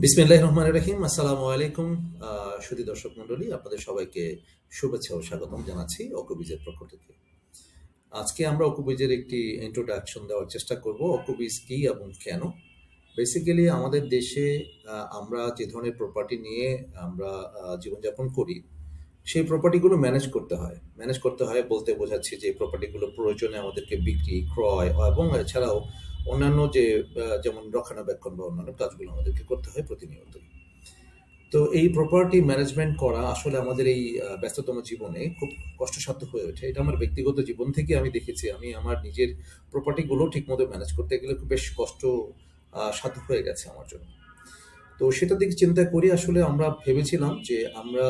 বিসমিল্লাহির রহমানির রহিম। আসসালামু আলাইকুম। সুধী দর্শক মণ্ডলী, আপনাদের সবাইকে শুভেচ্ছা ও স্বাগতম জানাচ্ছি অকুবিজের পক্ষ থেকে। আজকে আমরা অকুবিজের একটি ইন্ট্রোডাকশন দেওয়ার চেষ্টা করব, অকুবিজ কি এবং কেন। বেসিক্যালি আমাদের দেশে আমরা যে ধরনের প্রপার্টি নিয়ে আমরা জীবনযাপন করি, সেই প্রপার্টিগুলো ম্যানেজ করতে হয়। ম্যানেজ করতে হয় বলতে বোঝাচ্ছি যে প্রপার্টিগুলো প্রয়োজনে আমাদেরকে বিক্রি, ক্রয় এবং এছাড়াও অন্যান্য যে যেমন রক্ষণাবেক্ষণ বা অন্যান্য কাজগুলো আমাদেরকে করতে হয় প্রতিনিয়ত। তো এই প্রপার্টি ম্যানেজমেন্ট করা আসলে আমাদের এই ব্যস্ততম জীবনে খুব কষ্টসাধ্য হয়ে ওঠে। এটা আমার ব্যক্তিগত জীবন থেকে আমি দেখেছি। আমি আমার নিজের প্রপার্টিগুলো ঠিকমতো ম্যানেজ করতে গেলে খুব বেশ কষ্ট সাধ্য হয়ে গেছে আমার জন্য। তো সেটার দিকে চিন্তা করি আসলে আমরা ভেবেছিলাম যে আমরা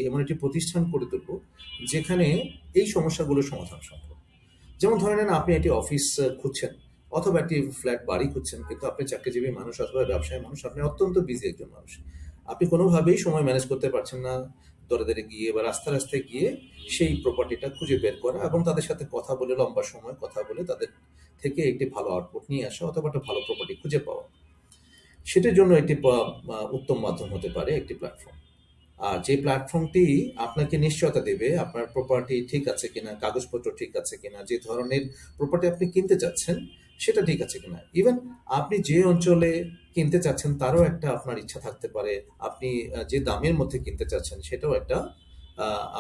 এমন একটি প্রতিষ্ঠান করে তুলব যেখানে এই সমস্যাগুলোর সমাধান সম্ভব। যেমন ধরে নেন আপনি একটি অফিস খুঁজছেন অথবা একটি ফ্ল্যাট বাড়ি খুঁজছেন, কিন্তু আপনি চাকরিজীবী মানুষ অথবা ব্যবসায়ী মানুষ, আপনি অত্যন্ত বিজি একজন মানুষ। আপনি কোনোভাবেই সময় ম্যানেজ করতে পারছেন না দরে দরে গিয়ে বা রাস্তায় রাস্তায় গিয়ে সেই প্রপার্টিটা খুঁজে বের করা এবং তাদের সাথে কথা বলে, লম্বা সময় কথা বলে তাদের থেকে একটি ভালো আউটপুট নিয়ে আসা অথবা একটা ভালো প্রপার্টি খুঁজে পাওয়া। সেটার জন্য একটি উত্তম মাধ্যম হতে পারে একটি প্ল্যাটফর্ম। আর যে প্ল্যাটফর্মটি আপনাকে নিশ্চয়তা দেবে আপনার প্রপার্টি ঠিক আছে কিনা, কাগজপত্র ঠিক আছে কিনা, যে ধরনের প্রপার্টি আপনি কিনতে চাচ্ছেন সেটা ঠিক আছে কিনা। ইভেন আপনি যে অঞ্চলে কিনতে চাচ্ছেন তারও একটা আপনার ইচ্ছা থাকতে পারে। আপনি যে দামের মধ্যে কিনতে চাচ্ছেন সেটাও একটা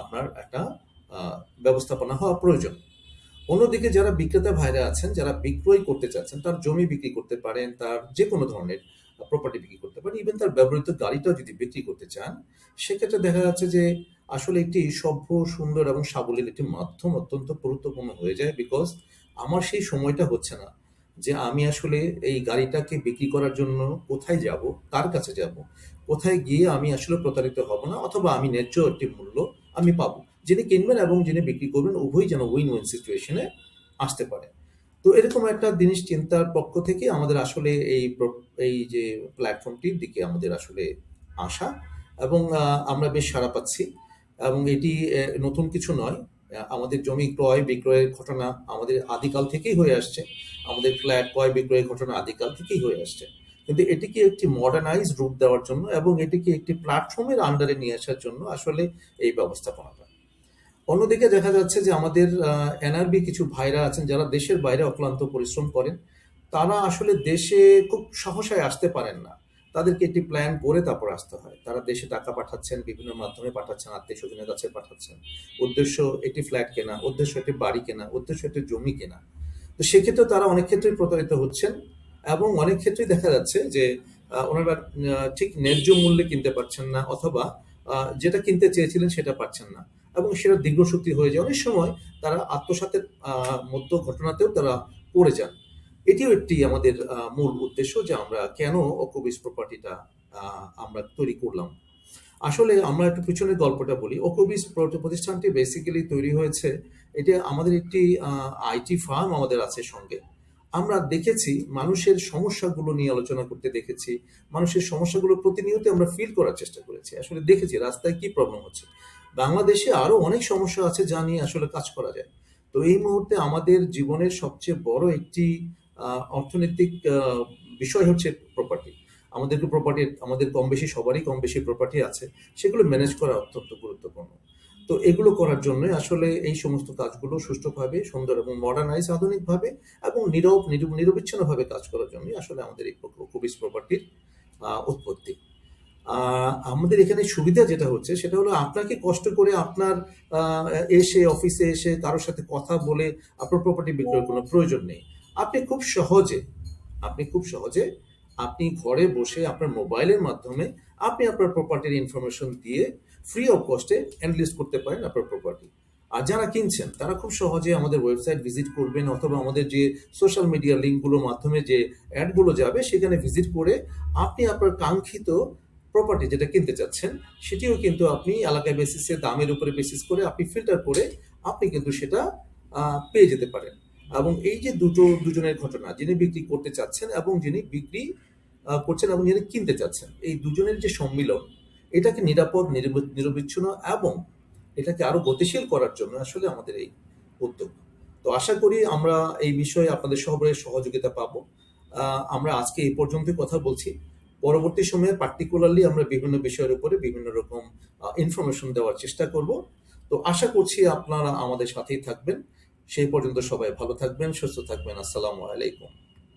আপনার একটা ব্যবস্থাপনা হওয়া প্রয়োজন। অন্যদিকে যারা বিক্রেতা ভাইরা আছেন, যারা বিক্রয় করতে চাচ্ছেন, তার জমি বিক্রি করতে পারেন, তার যে কোনো ধরনের প্রপার্টি বিক্রি করতে পারেন, ইভেন তার ব্যবহৃত গাড়িটাও যদি বিক্রি করতে চান, সেক্ষেত্রে দেখা যাচ্ছে যে আসলে একটি সভ্য, সুন্দর এবং সাবলীল একটি মাধ্যম অত্যন্ত গুরুত্বপূর্ণ হয়ে যায়। বিকজ আমার সেই সময়টা হচ্ছে না যে আমি আসলে এই গাড়িটাকে বিক্রি করার জন্য কোথায় যাব, কার কাছে যাব, কোথায় গিয়ে আমি আসলে প্রতারিত হব না অথবা আমি ন্যায্য একটি মূল্য আমি পাবো। যিনি কিনবেন এবং যিনি বিক্রি করবেন উভয়ই যেন উইন উইন সিচুয়েশনে আসতে পারে। তো এরকম একটা জিনিস চিন্তার পক্ষ থেকে আমাদের আসলে এই যে প্ল্যাটফর্মটির দিকে আমাদের আসলে আসা এবং আমরা বেশ সাড়া পাচ্ছি। এবং এটি নতুন কিছু নয়। আমাদের জমি ক্রয় বিক্রয়ের ঘটনা আমাদের আদিকাল থেকেই হয়ে আসছে। আমাদের ফ্ল্যাট ক্রয় বিক্রয়ের ঘটনা আদিকাল থেকেই হয়ে আসছে। কিন্তু এটিকে একটি মডার্নাইজ রূপ দেওয়ার জন্য এবং এটিকে একটি প্ল্যাটফর্মের আন্ডারে নিয়ে আসার জন্য আসলে এই ব্যবস্থাপনাটা। অন্যদিকে দেখা যাচ্ছে যে আমাদের এনআরবি কিছু ভাইরা আছেন যারা দেশের বাইরে অক্লান্ত পরিশ্রম করেন। তারা আসলে দেশে খুব সহসায় আসতে পারেন না। তাদেরকে একটি প্ল্যান করে তারপর আসতে হয়। তারা দেশে টাকা পাঠাচ্ছেন, বিভিন্ন মাধ্যমে পাঠাচ্ছেন, আত্মীয়-স্বজনের কাছে পাঠাচ্ছেন। উদ্দেশ্য একটি ফ্ল্যাট কেনা, উদ্দেশ্য একটি বাড়ি কেনা, উদ্দেশ্য একটি জমি কেনা। তো সেক্ষেত্রে তারা অনেক ক্ষেত্রেই প্রতারিত হচ্ছেন এবং অনেক ক্ষেত্রেই দেখা যাচ্ছে যে ওনারা ঠিক ন্যায্য মূল্যে কিনতে পারছেন না অথবা যেটা কিনতে চেয়েছিলেন সেটা পাচ্ছেন না এবং সেটা দীর্ঘসূত্রী হয়ে যায়। অনেক সময় তারা আত্মসাতের মধ্য ঘটনাতেও তারা পড়ে যান। এটিও একটি আমাদের মূল উদ্দেশ্য যে আমরা কেন অকুবিজ প্রপার্টিটা আমরা তৈরি করলাম। আসলে আমরা একটু পিছনের গল্পটা বলি। অকুবিজ প্রতিষ্ঠানটি বেসিক্যালি তৈরি হয়েছে, এটা আমাদের একটি আইটি ফার্ম আমাদের আছে সঙ্গে। আমরা দেখেছি মানুষের সমস্যাগুলো নিয়ে আলোচনা করতে দেখেছি। মানুষের সমস্যাগুলো প্রতিনিয়ত আমরা ফিল করার চেষ্টা করেছি। আসলে দেখেছি রাস্তায় কি প্রবলেম হচ্ছে। বাংলাদেশে আরো অনেক সমস্যা আছে যা নিয়ে আসলে কাজ করা যায়। তো এই মুহূর্তে আমাদের জীবনের সবচেয়ে বড় একটি অর্থনৈতিক বিষয় হচ্ছে প্রপার্টি। আমাদের কম বেশি সবারই কম বেশি প্রপার্টি আছে। সেগুলো ম্যানেজ করা অত্যন্ত গুরুত্বপূর্ণ। তো এগুলো করার জন্যই আসলে এই সমস্ত কাজগুলো সুষ্ঠুভাবে, সুন্দর এবং মডার্নাইজ আধুনিকভাবে এবং নিরবিচ্ছিন্নভাবে কাজ করার জন্যই আসলে আমাদের এই কুবিস প্রপার্টির উৎপত্তি। আমাদের এখানে সুবিধা যেটা হচ্ছে সেটা হলো আপনাকে কষ্ট করে আপনার এসে অফিসে এসে কারোর সাথে কথা বলে আপনার প্রপার্টি বিক্রয়ের কোনো প্রয়োজন নেই। আপনি খুব সহজে আপনি খুব সহজে আপনি ঘরে বসে আপনার মোবাইলের মাধ্যমে আপনি আপনার প্রপার্টির ইনফরমেশন দিয়ে ফ্রি অফ কস্টে এনলিস্ট করতে পারেন আপনার প্রপার্টি। আর যারা কিনছেন তারা খুব সহজে আমাদের ওয়েবসাইট ভিজিট করবেন অথবা আমাদের যে সোশ্যাল মিডিয়া লিঙ্কগুলোর মাধ্যমে যে অ্যাডগুলো যাবে সেখানে ভিজিট করে আপনি আপনার কাঙ্ক্ষিত প্রপার্টি যেটা কিনতে চাচ্ছেন সেটিও কিন্তু আপনি এলাকায় বেসিসে দামের উপরে বেসিস করে আপনি ফিল্টার করে আপনি কিন্তু সেটা পেয়ে যেতে পারেন। এবং এই যে দুজনের ঘটনা, যিনি বিক্রি করতে চাচ্ছেন এবং যিনি বিক্রি করছেন এবং যিনি কিনতে চাচ্ছেন, এই দুজনের যে সম্মিলন, এটাকে নিরাপদ, নিরবিচ্ছিন্ন এবং এটাকে আরো গতিশীল করার জন্য আসলে আমাদের এই উদ্যোগ। তো আশা করি আমরা এই বিষয়ে আপনাদের সবার সহযোগিতা পাবো। আমরা আজকে এই পর্যন্তই কথা বলছি। পরবর্তী সময়ে পার্টিকুলারলি আমরা বিভিন্ন বিষয়ের উপরে বিভিন্ন রকম ইনফরমেশন দেওয়ার চেষ্টা করব। তো আশা করছি আপনারা আমাদের সাথেই থাকবেন। সেই পর্যন্ত সবাই ভালো থাকবেন, সুস্থ থাকবেন। আসসালামু আলাইকুম।